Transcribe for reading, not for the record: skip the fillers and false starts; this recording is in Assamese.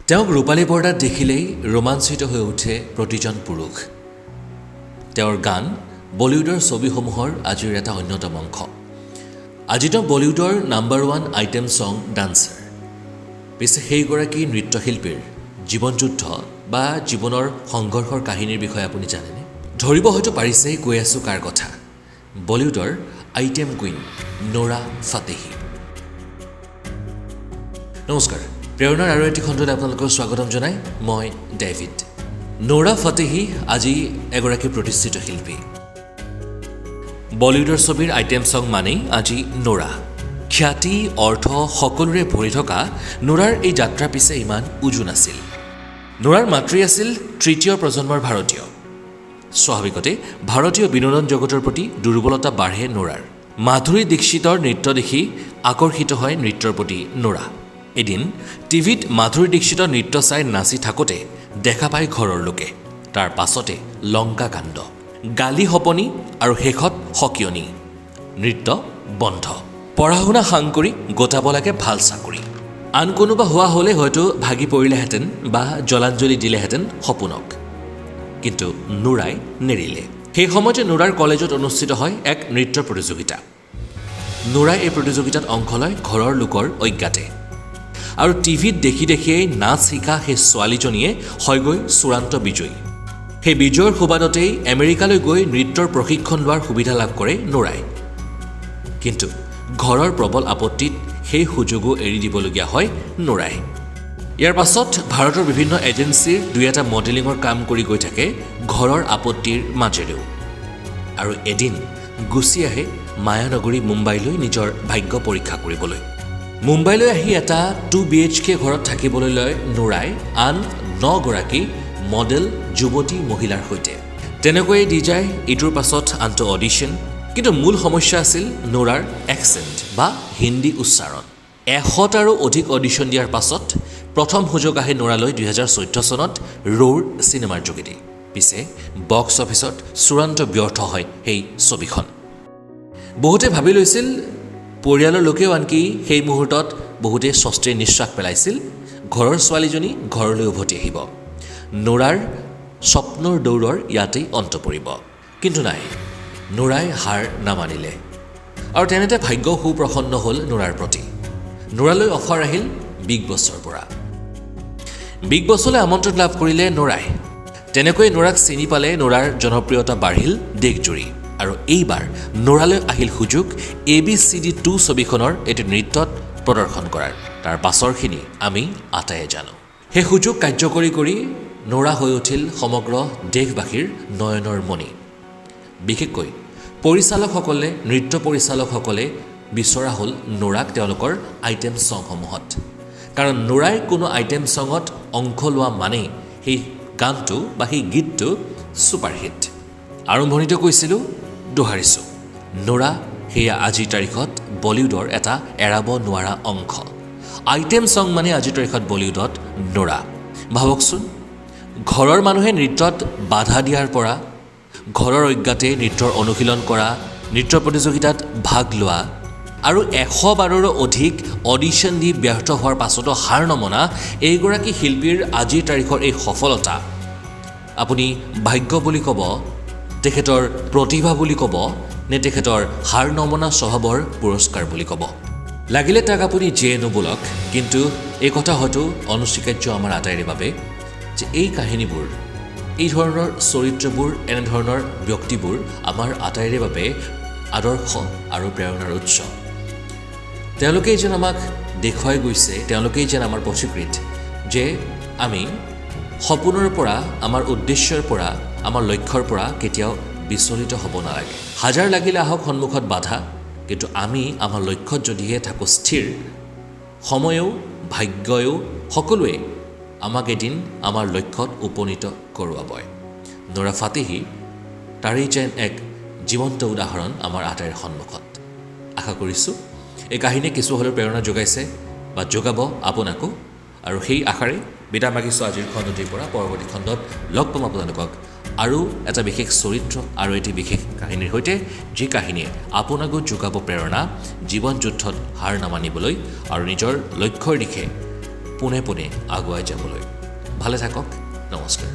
তেওঁক ৰূপালী পৰ্দাত দেখিলেই ৰোমাঞ্চিত হৈ উঠে প্ৰতিজন পুৰুষ। তেওঁৰ গান বলিউডৰ ছবিসমূহৰ আজিৰ এটা অন্যতম অংশ। আজি তেওঁ বলিউডৰ নাম্বাৰ 1 আইটেম ছং ডান্সাৰ। পিছে সেইগৰাকী নৃত্যশিল্পীৰ জীৱন যুদ্ধ বা জীৱনৰ সংঘৰ্ষৰ কাহিনীৰ বিষয়ে আপুনি জানেনে? ধৰিব হয়তো পাৰিছেই কৈ আছোঁ কাৰ কথা। বলিউডৰ আইটেম কুইন নোৰা ফাতেহী। নমস্কাৰ, প্ৰেৰণাৰ আৰু এটি খণ্ডলৈ আপোনালোকক স্বাগতম জনাই মই ডেভিড। নোৰা ফাতেহী আজি এগৰাকী প্ৰতিষ্ঠিত শিল্পী। বলিউডৰ ছবিৰ আইটেম ছং মানেই আজি নোৰা। খ্যাতি অৰ্থ সকলোৰে ভৰি থকা নোৰাৰ এই যাত্ৰা পিছে ইমান উজু নাছিল। নোৰাৰ মাতৃ আছিল তৃতীয় প্ৰজন্মৰ ভাৰতীয়। স্বাভাৱিকতে ভাৰতীয় বিনোদন জগতৰ প্ৰতি দুৰ্বলতা বাঢ়ে নোৰাৰ। মাধুৰী দীক্ষিতৰ নৃত্য দেখি আকৰ্ষিত হয় নৃত্যৰ প্ৰতি নোৰা। এদিন টিভিত মাধুৰী দীক্ষিতৰ নৃত্য চাই নাচি থাকোঁতে দেখা পায় ঘৰৰ লোকে। তাৰ পাছতে লংকা কাণ্ড, গালি শপনি আৰু শেষত সকিয়নি। নৃত্য বন্ধ। পঢ়া শুনা সাং কৰি গোটাব লাগে ভাল চাকৰি। আন কোনোবা হোৱা হ'লে হয়তো ভাগি পৰিলেহেঁতেন বা জলাঞ্জলি দিলেহেঁতেন সপোনক। কিন্তু নোৰাই নেৰিলে। সেই সময়তে নোৰাৰ কলেজত অনুষ্ঠিত হয় এক নৃত্য প্ৰতিযোগিতা। নোৰাই এই প্ৰতিযোগিতাত অংশ লয় ঘৰৰ লোকৰ অজ্ঞাতে। আৰু টিভিত দেখি দেখিয়েই নাচ শিকা সেই ছোৱালীজনীয়ে হয়গৈ চূড়ান্ত বিজয়ী। সেই বিজয়ৰ সুবাদতেই আমেৰিকালৈ গৈ নৃত্যৰ প্ৰশিক্ষণ লোৱাৰ সুবিধা লাভ কৰে নোৰাই। কিন্তু ঘৰৰ প্ৰবল আপত্তিত সেই সুযোগো এৰি দিবলগীয়া হয় নোৰাই। ইয়াৰ পাছত ভাৰতৰ বিভিন্ন এজেঞ্চিৰ 2-এটা মডেলিঙৰ কাম কৰি গৈ থাকে ঘৰৰ আপত্তিৰ মাজেৰেও। আৰু এদিন গুচি আহে মায়ানগৰী মুম্বাইলৈ নিজৰ ভাগ্য পৰীক্ষা কৰিবলৈ। মুম্বাইলৈ আহি এটা 2 BHK ঘৰত থাকিবলৈ লয় নোৰাই আন 9 গৰাকী মডেল যুৱতী মহিলাৰ সৈতে। তেনেকৈয়ে দি যায় ইটোৰ পাছত আনটো অডিশ্যন। কিন্তু মূল সমস্যা আছিল নোৰাৰ একচেণ্ট বা হিন্দী উচ্চাৰণ। 100টাৰো অধিক অডিশ্যন দিয়াৰ পাছত প্ৰথম সুযোগ আহে নোৰালৈ 2014 চনত ৰৌৰ চিনেমাৰ যোগেদি। পিছে বক্স অফিচত চূড়ান্ত ব্যৰ্থ হয় সেই ছবিখন। বহুতে ভাবি লৈছিল, পৰিয়ালৰ লোকেও আনকি সেই মুহূৰ্তত বহুতে স্বস্তিৰ নিশ্বাস পেলাইছিল, ঘৰৰ ছোৱালীজনী ঘৰলৈ উভতি আহিব, নোৰাৰ স্বপ্নৰ দৌৰৰ ইয়াতেই অন্ত পৰিব। কিন্তু নাই, নোৰাই হাৰ নামানিলে। আৰু তেনেতে ভাগ্য সুপ্ৰসন্ন হ'ল নোৰাৰ প্ৰতি। নোৰালৈ অফাৰ আহিল বিগ বছৰ পৰা। বিগ বছলৈ আমন্ত্ৰণ লাভ কৰিলে নোৰাই। তেনেকৈ নোৰাক চিনি পালে নোৰাৰ জনপ্ৰিয়তা বাঢ়িল দেশজুৰি। আৰু এইবাৰ নোৰালৈ আহিল সুযোগ ABCD 2 ছবিখনৰ এটি নৃত্যত প্ৰদৰ্শন কৰাৰ। তাৰ পাছৰখিনি আমি আটায়ে জানো। সেই সুযোগ কাৰ্যকৰী কৰি নোৰা হৈ উঠিল সমগ্ৰ দেশবাসীৰ নয়নৰ মণি। বিশেষকৈ পৰিচালকসকলে, নৃত্য পৰিচালকসকলে বিচৰা হ'ল নোৰাক তেওঁলোকৰ আইটেম ছংসমূহত। কাৰণ নোৰাই কোনো আইটেম ছঙত অংশ লোৱা মানেই সেই গানটো বা সেই গীতটো ছুপাৰহিট। আৰম্ভণিতে কৈছিলোঁ, দোহাৰিছোঁ, নোৰা সেয়া আজিৰ তাৰিখত বলিউডৰ এটা এৰাব নোৱাৰা অংশ। আইটেম ছং মানে আজিৰ তাৰিখত বলিউডত নোৰা। ভাবকচোন, ঘৰৰ মানুহে নৃত্যত বাধা দিয়াৰ পৰা, ঘৰৰ অজ্ঞাতে নৃত্যৰ অনুশীলন কৰা, নৃত্য প্ৰতিযোগিতাত ভাগ লোৱা আৰু 100বাৰৰো অধিক অডিশ্যন দি ব্যৰ্থ হোৱাৰ পাছতো হাৰ নমনা এইগৰাকী শিল্পীৰ আজিৰ তাৰিখৰ এই সফলতা আপুনি ভাগ্য বুলি ক'ব, তেখেতৰ প্ৰতিভা বুলি ক'ব, নে তেখেতৰ হাৰ নমনা স্বভাৱৰ পুৰস্কাৰ বুলি ক'ব? লাগিলে তাক আপুনি যিয়ে নোবোলক, কিন্তু এই কথা হয়তো অনস্বীকাৰ্য আমাৰ আটাইৰে বাবে যে এই কাহিনীবোৰ, এই ধৰণৰ চৰিত্ৰবোৰ, এনেধৰণৰ ব্যক্তিবোৰ আমাৰ আটাইৰে বাবে আদৰ্শ আৰু প্ৰেৰণাৰ উৎস। তেওঁলোকেই যেন আমাক দেখুৱাই গৈছে, তেওঁলোকেই যেন আমাৰ পথিকৃত যে আমি সপোনৰ পৰা, আমাৰ উদ্দেশ্যৰ পৰা, আমাৰ লক্ষ্যৰ পৰা কেতিয়াও বিচলিত হ'ব নালাগে। হাজাৰ লাগিলে আহক সন্মুখত বাধা, কিন্তু আমি আমাৰ লক্ষ্যত যদিহে থাকোঁ স্থিৰ, সময়েও ভাগ্যয়ো সকলোৱে আমাক এদিন আমাৰ লক্ষ্যত উপনীত কৰোৱাবই। নোৰা ফাতেহী তাৰেই যেন এক জীৱন্ত উদাহৰণ আমাৰ আটাইৰ সন্মুখত। আশা কৰিছোঁ এই কাহিনীয়ে কিছু হ'লেও প্ৰেৰণা যোগাইছে বা যোগাব আপোনাকো। আৰু সেই আশাৰে বিদায় মাগিছোঁ আজিৰ খণ্ডটিৰ পৰা। পৰৱৰ্তী খণ্ডত লগ পাম আপোনালোকক আৰু এটা বিশেষ চৰিত্ৰ আৰু এটি বিশেষ কাহিনীৰ সৈতে, যি কাহিনীয়ে আপোনাকো যোগাব প্ৰেৰণা জীৱন যুদ্ধত হাৰ নামানিবলৈ আৰু নিজৰ লক্ষ্যৰ দিশে পোনে পোনে আগুৱাই যাবলৈ। ভালে থাকক, নমস্কাৰ।